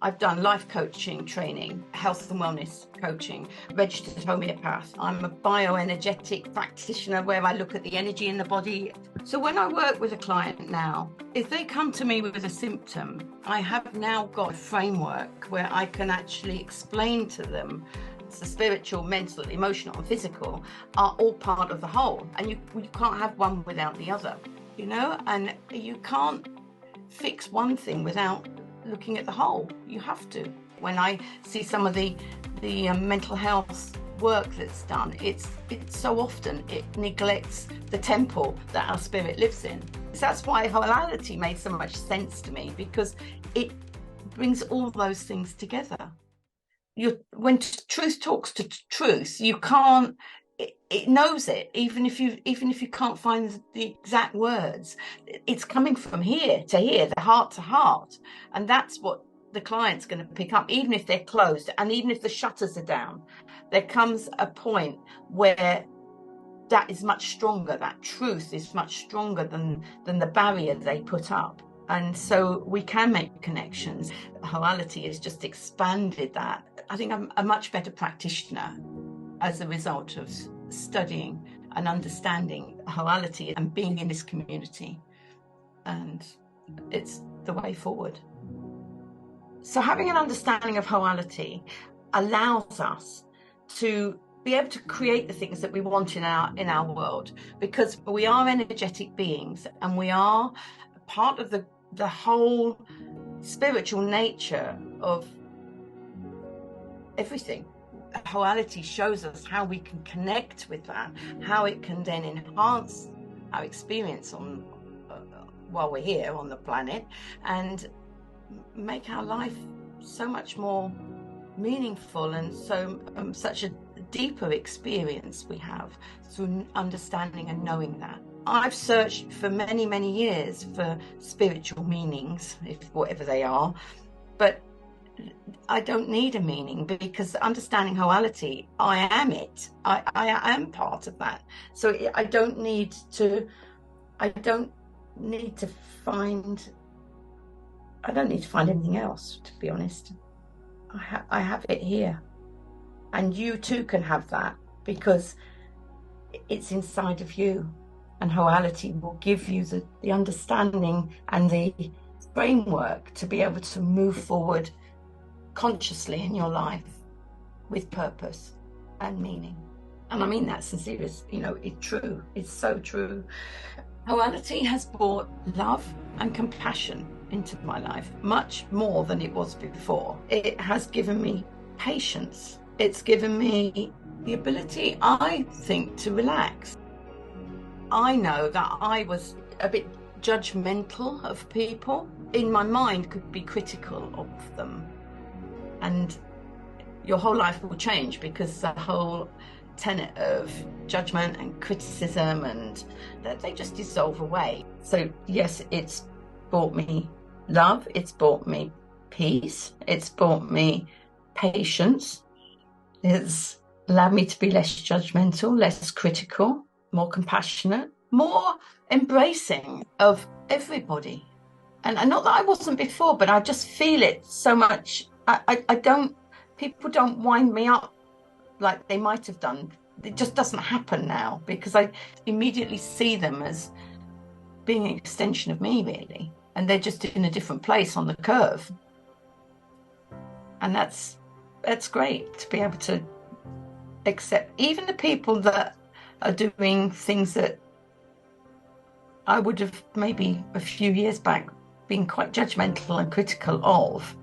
I've done life coaching training, health and wellness coaching, registered homeopath. I'm a bioenergetic practitioner where I look at the energy in the body. So when I work with a client now, if they come to me with a symptom, I have now got a framework where I can actually explain to them the spiritual, mental, emotional, and physical are all part of the whole. And you can't have one without the other, you know, and you can't fix one thing without looking at the whole. You have to. When I see some of the mental health work that's done, it's so often it neglects the temple that our spirit lives in. So that's why Wholality made so much sense to me, because it brings all those things together. When truth talks to truth, you can't. It knows it, even if you can't find the exact words. It's coming from here to here, the heart to heart, and that's what the client's going to pick up, even if they're closed and even if the shutters are down. There comes a point where that is much stronger. That truth is much stronger than the barrier they put up, and so we can make connections. Wholality has just expanded that. I think I'm a much better practitioner as a result of studying and understanding Wholality and being in this community, and it's the way forward. So having an understanding of Wholality allows us to be able to create the things that we want in our world, because we are energetic beings and we are part of the whole spiritual nature of everything. Wholality shows us how we can connect with that, how it can then enhance our experience on while we're here on the planet, and make our life so much more meaningful, and such a deeper experience we have through understanding and knowing that. I've searched for many, many years for spiritual meanings, if whatever they are, but I don't need a meaning, because understanding Wholality, I am it. I am part of that. So I don't need to find anything else, to be honest. I have it here, and you too can have that, because it's inside of you, and Wholality will give you the understanding and the framework to be able to move forward consciously in your life with purpose and meaning. And I mean that sincerely. It's true. It's so true. Wholality has brought love and compassion into my life, much more than it was before. It has given me patience. It's given me the ability, I think, to relax. I know that I was a bit judgmental of people. In my mind, could be critical of them. And your whole life will change, because the whole tenet of judgment and criticism, and that they just dissolve away. So yes, it's brought me love, it's brought me peace, it's brought me patience, it's allowed me to be less judgmental, less critical, more compassionate, more embracing of everybody. And not that I wasn't before, but I just feel it so much. People don't wind me up like they might have done. It just doesn't happen now, because I immediately see them as being an extension of me, really. And they're just in a different place on the curve. And that's great to be able to accept even the people that are doing things that I would have maybe a few years back been quite judgmental and critical of.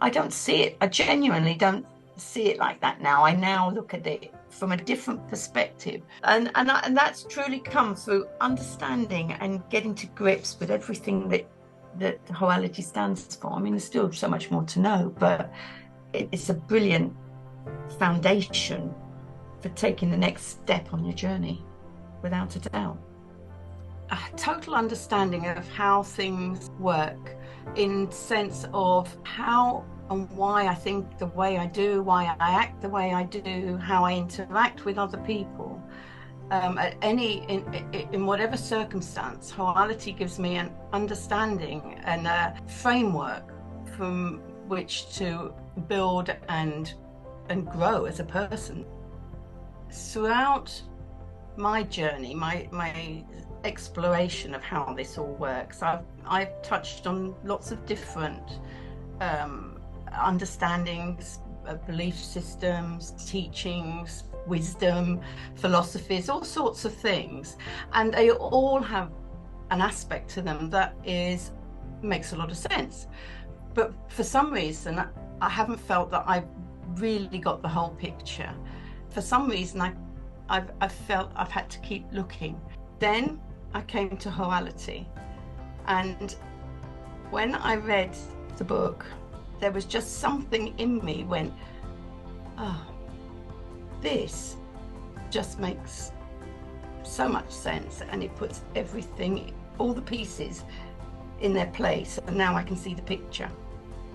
I don't see it. I genuinely don't see it like that now. I now look at it from a different perspective, and that's truly come through understanding and getting to grips with everything that Wholality stands for. I mean, there's still so much more to know, but it's a brilliant foundation for taking the next step on your journey, without a doubt. A total understanding of how things work, in sense of how and why I think the way I do, why I act the way I do, how I interact with other people. In whatever circumstance, Wholality gives me an understanding and a framework from which to build and grow as a person. Throughout my journey, my exploration of how this all works, I've touched on lots of different understandings, belief systems, teachings, wisdom, philosophies, all sorts of things, and they all have an aspect to them that makes a lot of sense. But for some reason, I haven't felt that I've really got the whole picture. For some reason, I've felt I've had to keep looking. Then I came to Wholality, and when I read the book, there was just something in me went, oh, this just makes so much sense, and it puts everything, all the pieces in their place, and now I can see the picture.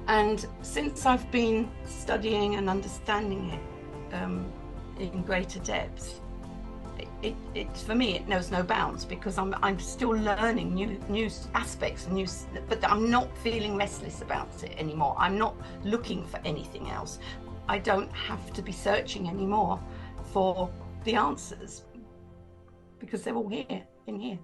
And since I've been studying and understanding it in greater depth, it for me, it knows no bounds, because I'm still learning new aspects, but I'm not feeling restless about it anymore. I'm not looking for anything else. I don't have to be searching anymore for the answers, because they're all here, in here.